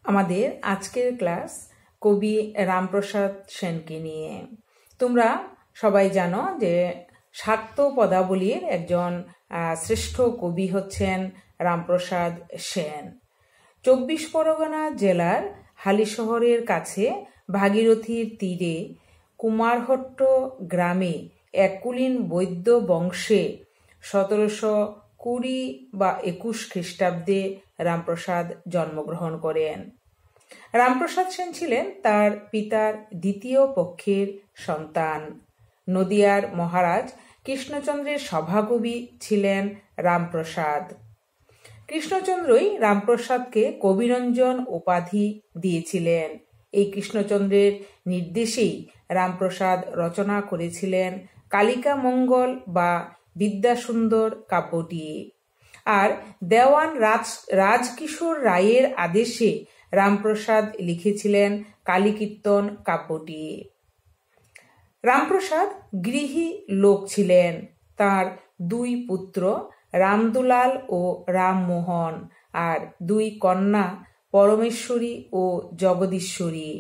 আমাদের আজকের ক্লাস কবি রামপ্রসাদ সেনকে নিয়ে। তোমরা সবাই জানো যে শাক্ত পদাবলীর একজন শ্রেষ্ঠ কবি হচ্ছেন রামপ্রসাদ সেন। ২৪ পরগনা জেলার হালিশহরের কাছে ভাগীরথীর তীরে কুমারহট্ট গ্রামে এক কুলীন বৈদ্য বংশে ১৭২০ বা ২১ খ্রিস্টাব্দে রামপ্রসাদ জন্মগ্রহণ করেন। রামপ্রসাদ সেন ছিলেন তার পিতার দ্বিতীয় পক্ষের সন্তান। নদিয়ার মহারাজ কৃষ্ণচন্দ্রের সভাকবি ছিলেন রামপ্রসাদ। কৃষ্ণচন্দ্রই রামপ্রসাদকে কবিরঞ্জন উপাধি দিয়েছিলেন। এই কৃষ্ণচন্দ্রের নির্দেশেই রামপ্রসাদ রচনা করেছিলেন কালিকা মঙ্গল বা বিদ্যাসুন্দর কাব্যটি। আর দেওয়ান রাজকিশোর রায়ের আদেশে রামপ্রসাদ লিখেছিলেন কালীকীর্তন কাব্যটি। রামপ্রসাদ গৃহী লোক ছিলেন। তার দুই পুত্র রামদুলাল ও রামমোহন আর দুই কন্যা পরমেশ্বরী ও জগদীশ্বরী।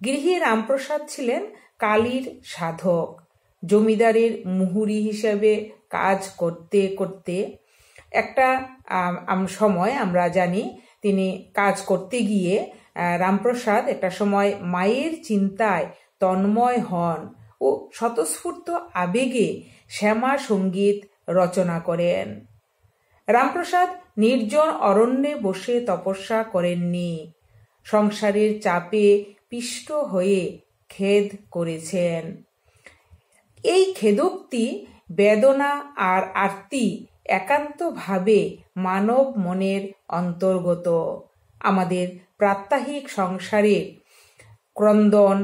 গৃহী রামপ্রসাদ ছিলেন কালীর সাধক। জমিদারের মুহুরি হিসেবে কাজ করতে করতে একটা সময় আমরা জানি তিনি কাজ করতে গিয়ে রামপ্রসাদ একটা সময় মায়ের চিন্তায় তন্ময় হন ও স্বতঃস্ফূর্ত আবেগে শ্যামা সঙ্গীত রচনা করেন। রামপ্রসাদ নির্জন অরণ্যে বসে তপস্যা করেননি। সংসারের চাপে পিষ্ট হয়ে খেদ করেছেন। এই খেদোক্তি, বেদনা আর আরতি একান্তভাবে মানব মনের অন্তর্গত। আমাদের প্রাত্যহিক সংসারের ক্রন্দন,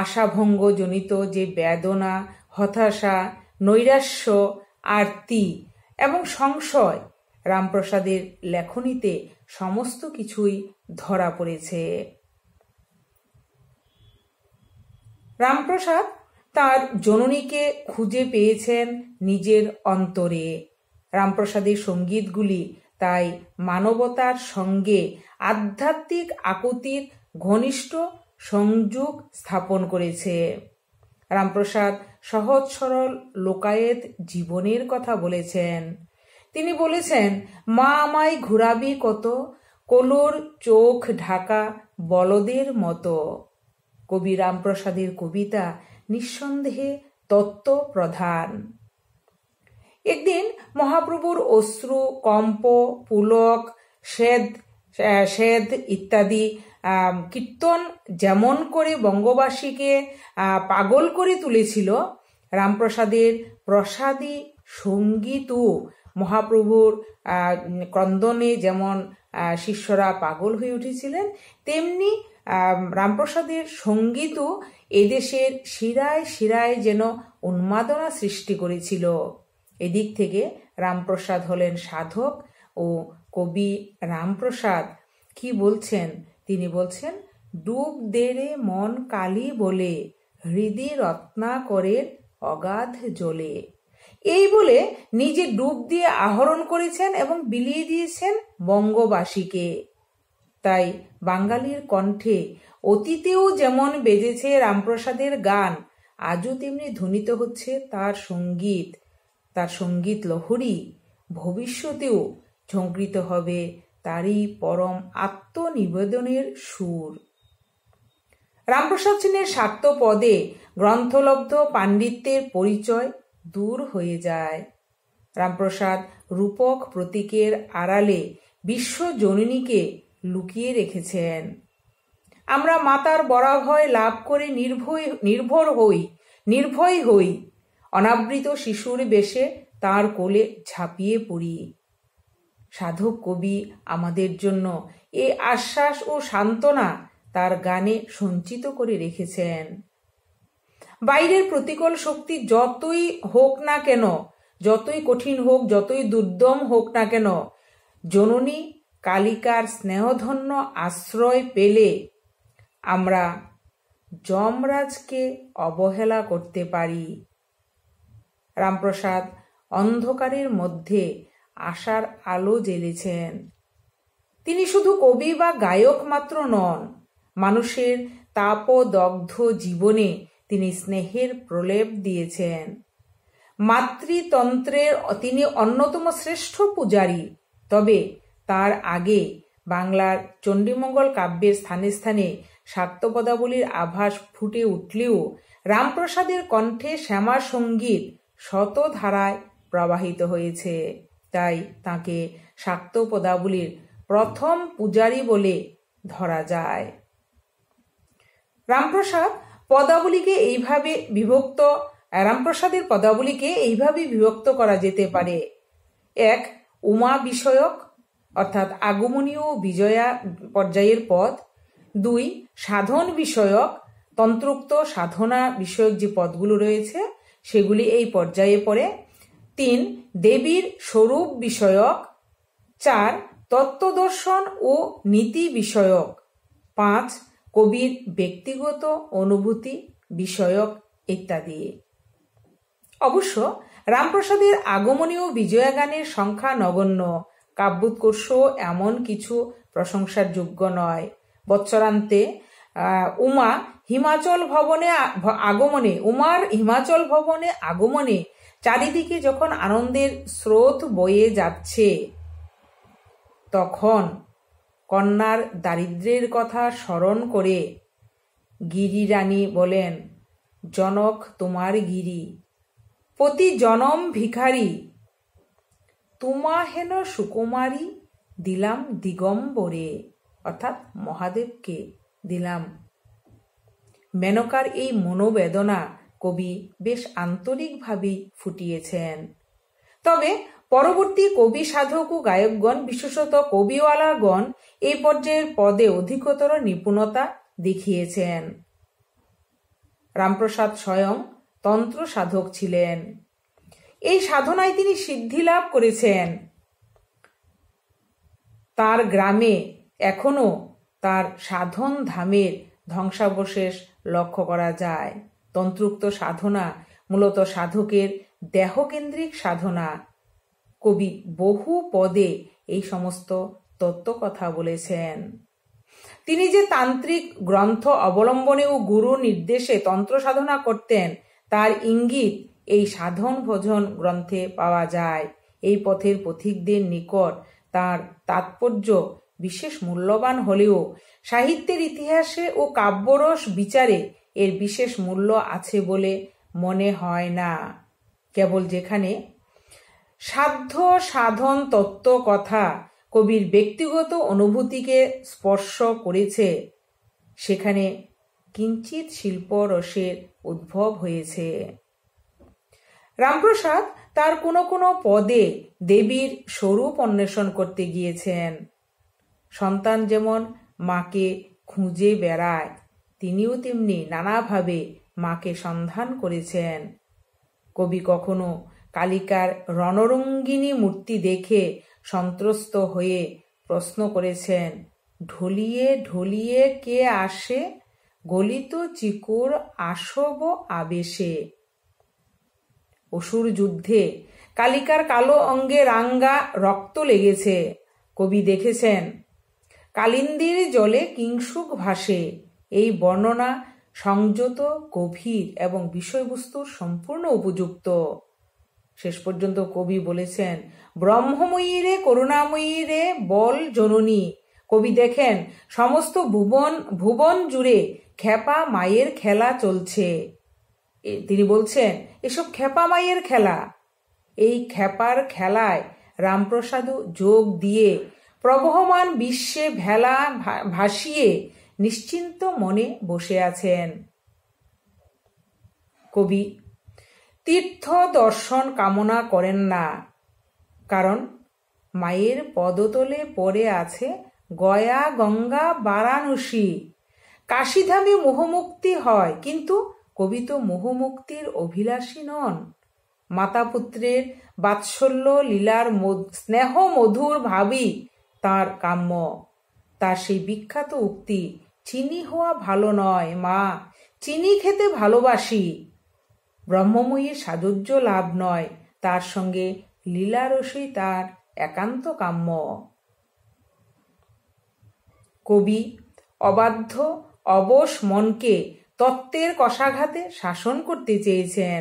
আশাভঙ্গজনিত যে বেদনা, হতাশা, নৈরাশ্য, আরতি এবং সংশয়, রামপ্রসাদের লেখনীতে সমস্ত কিছুই ধরা পড়েছে। রামপ্রসাদ তার জননীকে খুঁজে পেয়েছেন নিজের অন্তরে। রামপ্রসাদের সঙ্গীতগুলি তাই মানবতার সঙ্গে আধ্যাত্মিক আকুতির ঘনিষ্ঠ সংযোগ স্থাপন করেছে। রামপ্রসাদ সহজ সরল লোকায়েত জীবনের কথা বলেছেন। তিনি বলেছেন, মা আমায় ঘুরাবি কত, কলোর চোখ ঢাকা বলদের মতো। কবি রামপ্রসাদের কবিতা নিঃসন্দেহে তত্ত্ব প্রধান। একদিন মহাপ্রভুর অশ্রু, কম্প, পুলক, সেদ ইত্যাদি কীর্তন যেমন করে বঙ্গবাসীকে পাগল করে তুলেছিল, রামপ্রসাদের প্রসাদী সঙ্গীতও মহাপ্রভুর ক্রন্দনে যেমন শিষ্যরা পাগল হয়ে উঠেছিলেন, তেমনি রামপ্রসাদের সঙ্গীতও এদেশের শিরায় শিরায় যেন উন্মাদনা সৃষ্টি করেছিল। এদিক থেকে রামপ্রসাদ হলেন সাধক। ও কবি রামপ্রসাদ কি বলছেন? তিনি বলছেন, ডুব দেরে মন কালী বলে, হৃদি রত্নাকরের অগাধ জলে। এই বলে নিজে ডুব দিয়ে আহরণ করেছেন এবং বিলিয়ে দিয়েছেন বঙ্গবাসীকে। তাই বাঙালির কণ্ঠে অতীতেও যেমন বেজেছে রামপ্রসাদের গান, আজও তেমনি ধ্বনিত হচ্ছে তার সঙ্গীত। তার সঙ্গীত লহরী ভবিষ্যতেও ঝঙ্কৃত হবে তারই পরম আত্মনিবেদনের সুর। রামপ্রসাদ সেনের শাক্ত পদে গ্রন্থলব্ধ পাণ্ডিত্যের পরিচয় দূর হয়ে যায়। রামপ্রসাদ রূপক প্রতীকের আড়ালে বিশ্বজননীকে লুকিয়ে রেখেছেন। আমরা মাতার বরাভয় লাভ করে নির্ভয় হই, অনাবৃত শিশুর বেশে তার কোলে ঝাঁপিয়ে পড়ি। সাধক কবি আমাদের জন্য এ আশ্বাস ও সান্ত্বনা তার গানে সঞ্চিত করে রেখেছেন। বাইরের প্রতিকূল শক্তি যতই হোক না কেন, যতই কঠিন হোক, যতই দুর্দম হোক না কেন, জননী কালিকার স্নেহধন্য আশ্রয় পেলে আমরা যমরাজকে অবহেলা করতে পারি। রামপ্রসাদ অন্ধকারের মধ্যে আশার আলো জ্বেলেছেন। তিনি শুধু কবি বা গায়ক মাত্র নন, মানুষের তাপদগ্ধ জীবনে তিনি স্নেহের প্রলেপ দিয়েছেন। মাতৃতন্ত্রের তিনি অন্যতম শ্রেষ্ঠ পূজারী। তবে তার আগে বাংলার চণ্ডীমঙ্গল কাব্যের স্থানে স্থানে শাক্তপদাবলীর আভাস ফুটে উঠলেও রামপ্রসাদের কণ্ঠে শ্যামা সঙ্গীত শত ধারায় প্রবাহিত হয়েছে। তাই তাকে শাক্তপদাবলীর প্রথম পূজারী বলে ধরা যায়। রামপ্রসাদের পদাবলীকে এইভাবে বিভক্ত করা যেতে পারে: 1. উমা বিষয়ক, অর্থাৎ আগমনীয় বিজয়া পর্যায়ের পদ। 2. সাধন বিষয়ক, তন্ত্রোক্ত সাধনা বিষয়ক যে পদগুলো রয়েছে সেগুলি এই পর্যায়ে পড়ে। 3. দেবীর স্বরূপ বিষয়ক। 4. তত্ত্বদর্শন ও নীতি বিষয়ক। 5. কবির ব্যক্তিগত অনুভূতি বিষয়ক ইত্যাদি। অবশ্য রামপ্রসাদের আগমনীয় বিজয়া গানের সংখ্যা নগণ্য। কাব্যোৎকর্ষ এমন কিছু প্রশংসার যোগ্য নয়। বৎসরান্তে উমার হিমাচল ভবনে আগমনে চারিদিকে যখন আনন্দের স্রোত বয়ে যাচ্ছে, তখন কন্যার দারিদ্র্যের কথা স্মরণ করে গিরিরানী বলেন, জনক তোমার গিরি, প্রতি জনম ভিখারি, তোমা হেন সুকুমারী দিলাম দিগম্বরে, অর্থাৎ মহাদেবকে দিলাম। মেনকার এই মনোবেদনা কবি বেশ আন্তরিকভাবেই ফুটিয়েছেন। তবে পরবর্তী কবি সাধক ও গায়কগণ, বিশেষত কবিওয়ালাগণ এই পর্যায়ের পদে অধিকতর নিপুণতা দেখিয়েছেন। রামপ্রসাদ স্বয়ং তন্ত্র সাধক ছিলেন। এই সাধনায় তিনি সিদ্ধি লাভ করেছেন। তার গ্রামে এখনো তার সাধন ধামের ধ্বংসাবশেষ লক্ষ্য করা যায়। তন্ত্রোক্ত সাধনা মূলত সাধকের দেহকেন্দ্রিক সাধনা। কবি বহু পদে এই সমস্ত তত্ত্বকথা বলেছেন। তিনি যে তান্ত্রিক গ্রন্থ অবলম্বনে ও গুরু নির্দেশে তন্ত্র সাধনা করতেন তার ইঙ্গিত এই সাধন ভোজন গ্রন্থে পাওয়া যায়। এই পথের পথিকদের নিকট তার তাৎপর্য বিশেষ মূল্যবান হলেও সাহিত্যের ইতিহাসে ও কাব্যরস বিচারে এর বিশেষ মূল্য আছে বলে মনে হয় না। কেবল যেখানে সাধ্য সাধন তত্ত্ব কথা কবির ব্যক্তিগত অনুভূতিকে স্পর্শ করেছে, সেখানে কিঞ্চিৎ শিল্প রসের উদ্ভব হয়েছে। রামপ্রসাদ তার কোনো কোনো পদে দেবীর স্বরূপ অন্বেষণ করতে গিয়েছেন। সন্তান যেমন মাকে খুঁজে বেড়ায়, তিনিও তেমনি নানাভাবে মাকে সন্ধান করেছেন। কবি কখনো কালিকার রণরঙ্গিনী মূর্তি দেখে সন্ত্রস্ত হয়ে প্রশ্ন করেছেন, ঢলিয়ে ঢলিয়ে কে আসে, গলিত চিকুর আসব আবেশে। অসুর যুদ্ধে কালিকার কালো অঙ্গে রাঙ্গা রক্ত লেগেছে। কবি দেখেছেন কালিন্দীর জলে কিংসুক ভাসে। এই বর্ণনা সংযত, গভীর এবং বিষয়বস্তুর সম্পূর্ণ উপযুক্ত। শেষ পর্যন্ত কবি বলেছেন, ব্রহ্মময়ী রে করুণাময়ী রে বল জননী। কবি দেখেন সমস্ত ভুবন জুড়ে খেপা মায়ের খেলা চলছে। তিনি বলছেন এসব খেপা মায়ের খেলা। এই খেপার খেলায় রামপ্রসাদ যোগ দিয়ে প্রবহমান বিশ্বে ভেলা ভাসিয়ে নিশ্চিন্ত মনে বসে আছেন। কবি তীর্থ দর্শন কামনা করেন না, কারণ মায়ের পদতলে পড়ে আছে গয়া, গঙ্গা, বারাণসী। কাশীধামে মোহমুক্তি হয়, কিন্তু কবি তো মোহমুক্তির অভিলাষী নন। মাতা পুত্রের বাৎসল্য লীলার স্নেহ মধুর ভাবই তার কাম্য। তার সেই বিখ্যাত উক্তি, চিনি হওয়া ভালো নয় মা, চিনি খেতে ভালোবাসি। ব্রহ্মময়ীর সাযুজ্য লাভ নয়, তার সঙ্গে লীলারসই তার একান্ত কাম্য। কবি অবাধ্য অবশ মনকে তত্ত্বের কষাঘাতে শাসন করতে চেয়েছেন।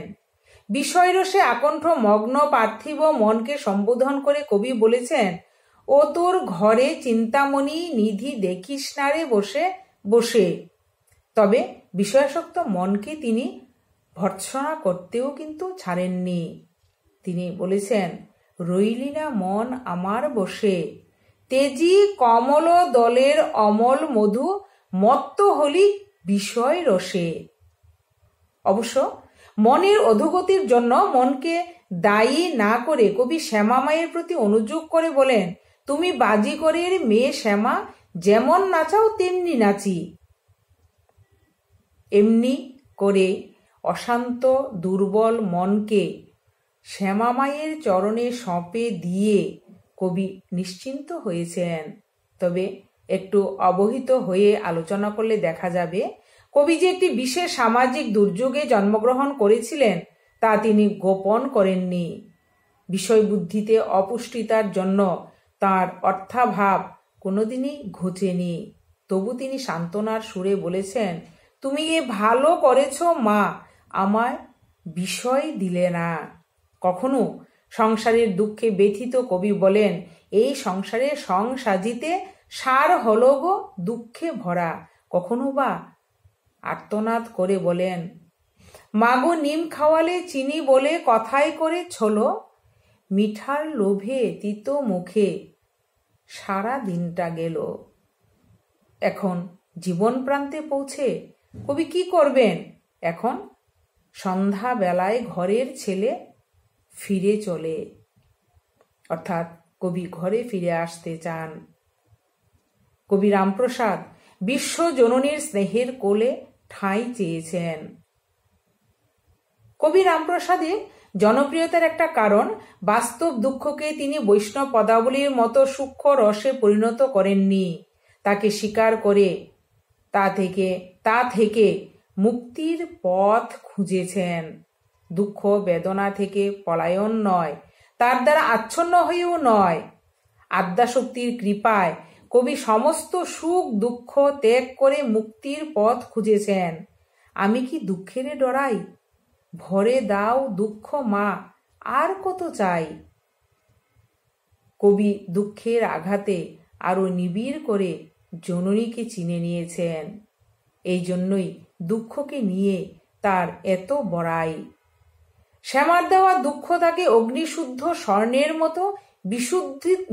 বিষয়রসে আকণ্ঠ মগ্ন পার্থিব মনকে সম্বোধন করে কবি বলেছেন, ও তোর ঘরে চিন্তামণি নিধি দেখিস না রে বসে বসে। তবে বিষয়াসক্ত মনকে তিনি ভর্ৎসনা করতেও কিন্তু ছাড়েননি। তিনি বলেছেন, রইলি না মন আমার বসে, তেজি কমল দলের অমল মধু মত্ত হলি বিষয় রসে। অবশ্য মনের অধোগতির জন্য মনকে দায়ী না করে কবি শ্যামা মায়ের প্রতি অনুযোগ করে বলেন, তুমি বাজিকরের মেয়ে শ্যামা, যেমন নাচাও তেমনি নাচি। এমনি করে অশান্ত দুর্বল মনকে শ্যামা মায়ের চরণে সঁপে দিয়ে কবি নিশ্চিন্ত হয়েছেন। তবে একটু অবহিত হয়ে আলোচনা করলে দেখা যাবে, কবি যে একটি বিশেষ সামাজিক দুর্যোগে জন্মগ্রহণ করেছিলেন তা তিনি গোপন করেননি। বিষয় বুদ্ধিতে অপুষ্টিতার জন্য তার অর্থাভাব কোনোদিনই ঘোচেনি। তবু তিনি সান্ত্বনার সুরে বলেছেন, তুমি এ ভালো করেছ মা, আমায় বিষয় দিলে না। কখনো সংসারের দুঃখে ব্যথিত কবি বলেন, এই সংসারে সং সাজিতে সার হল গো দুঃখে ভরা। কখনো বা আর্তনাদ করে বলেন, মাগো নিম খাওয়ালে চিনি বলে কথায় করে ছলো, মিঠার লোভে তিতো মুখে সারা দিনটা গেল। এখন জীবন প্রান্তে পৌঁছে কবি কি করবেন? এখন সন্ধ্যা বেলায় ঘরের ছেলে ফিরে চলে, অর্থাৎ কবি ঘরে ফিরে আসতে চান। কবি রামপ্রসাদ বিশ্ব জননীর স্নেহের কোলে ঠাঁই চেয়েছেন। কবি রামপ্রসাদের জনপ্রিয়তার একটা কারণ, বাস্তব দুঃখকে তিনি বৈষ্ণব পদাবলীর মতো সূক্ষ্ম রসে পরিণত করেননি। তাকে স্বীকার করে তা থেকে মুক্তির পথ খুঁজেছেন। দুঃখ বেদনা থেকে পলায়ন নয়, তার দ্বারা আচ্ছন্ন হয়েও নয়। আদ্যাশক্তির কৃপায় কবি সমস্ত সুখ দুঃখ ত্যাগ করে মুক্তির পথ খুঁজেছেন। আমি কি দুঃখেরে ডরাই, ভরে দাও দুঃখ মা, আর কত চাই। কবি দুঃখের আঘাতে আরো নিবিড় করে জননীকে চিনে নিয়েছেন। এই জন্যই দুঃখকে নিয়ে তার এত বড়াই। শ্যামার দেওয়া দুঃখ তাকে অগ্নিশুদ্ধ স্বর্ণের মতো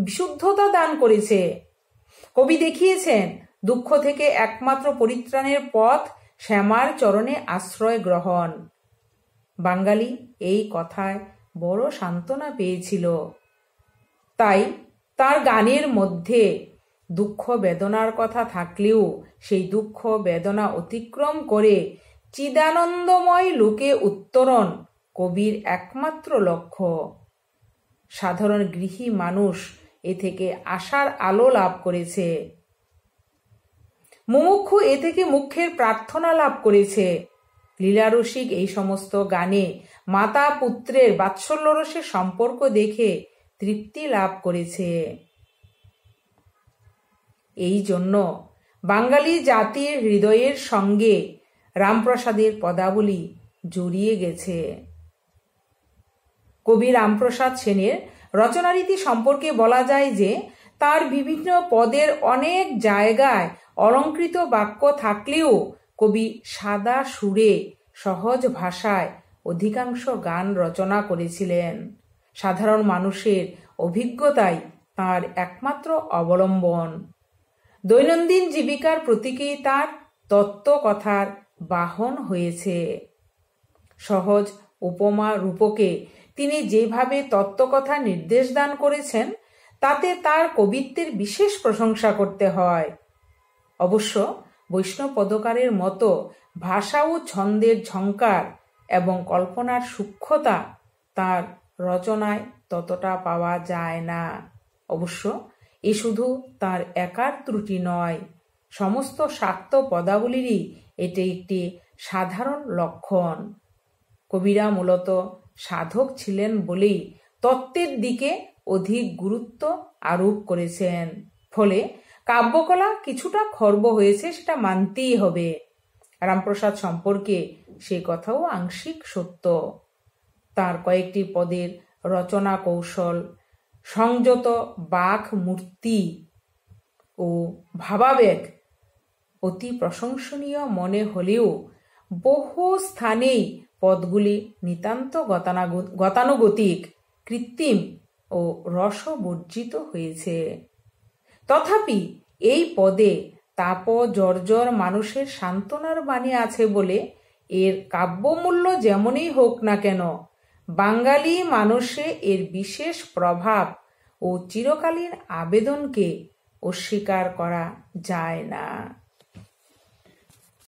বিশুদ্ধতা দান করেছে। কবি দেখিয়েছেন, দুঃখ থেকে একমাত্র পরিত্রাণের পথ শ্যামার চরণে আশ্রয় গ্রহণ। বাঙালি এই কথায় বড় সান্ত্বনা পেয়েছিল। তাই তার গানের মধ্যে দুঃখ বেদনার কথা থাকলেও সেই দুঃখ বেদনা অতিক্রম করে চিদানন্দময় লোকে উত্তরণ কবির একমাত্র লক্ষ্য। সাধারণ গৃহী মানুষ এ থেকে আশার আলো লাভ করেছে। মুমুক্ষু এ থেকে মুখ্যের প্রার্থনা লাভ করেছে। লীলারসিক এই সমস্ত গানে মাতা পুত্রের বাৎসল্যরসের সম্পর্ক দেখে তৃপ্তি লাভ করেছে। এই জন্য বাঙালি জাতির হৃদয়ের সঙ্গে রামপ্রসাদের পদাবলী জড়িয়ে গেছে। কবি রামপ্রসাদ সেনের রচনারীতি সম্পর্কে বলা যায় যে, তার বিভিন্ন পদের অনেক জায়গায় অলঙ্কৃত বাক্য থাকলেও কবি সাদা সুরে সহজ ভাষায় অধিকাংশ গান রচনা করেছিলেন। সাধারণ মানুষের অভিজ্ঞতাই তার একমাত্র অবলম্বন। দৈনন্দিন জীবিকার প্রতীকেই তার তত্ত্বকথার বাহন হয়েছে। সহজ উপমা রূপকে তিনি যেভাবে তত্ত্বকথা নির্দেশ দান করেছেন, তাতে তার কবিত্বের বিশেষ প্রশংসা করতে হয়। অবশ্য বৈষ্ণব পদকারের মতো ভাষা ও ছন্দের ঝংকার এবং কল্পনার সূক্ষ্মতা তার রচনায় ততটা পাওয়া যায় না। অবশ্য এ শুধু তার একার ত্রুটি নয়, সমস্ত শাক্ত পদাবলীরই এটি একটি সাধারণ লক্ষণ। কবিরা মূলত সাধক ছিলেন বলেই তত্ত্বের দিকে অধিক গুরুত্ব আরোপ করেছেন। ফলে কাব্যকলা কিছুটা খর্ব হয়েছে, সেটা মানতেই হবে। রামপ্রসাদ সম্পর্কে সে কথাও আংশিক সত্য। তার কয়েকটি পদের রচনা কৌশল, সংযত বাক মূর্তি ও ভাবাবেগ অতি প্রশংসনীয় মনে হলেও বহু স্থানেই পদগুলি নিতান্ত গতানুগতিক, কৃত্রিম ও রসবর্জিত হয়েছে। তথাপি এই পদে তাপ জর্জর মানুষের সান্ত্বনার বাণী আছে বলে এর কাব্যমূল্য যেমনই হোক না কেন, বাঙালি মানুষে এর বিশেষ প্রভাব ও চিরকালীন আবেদনকে অস্বীকার করা যায় না।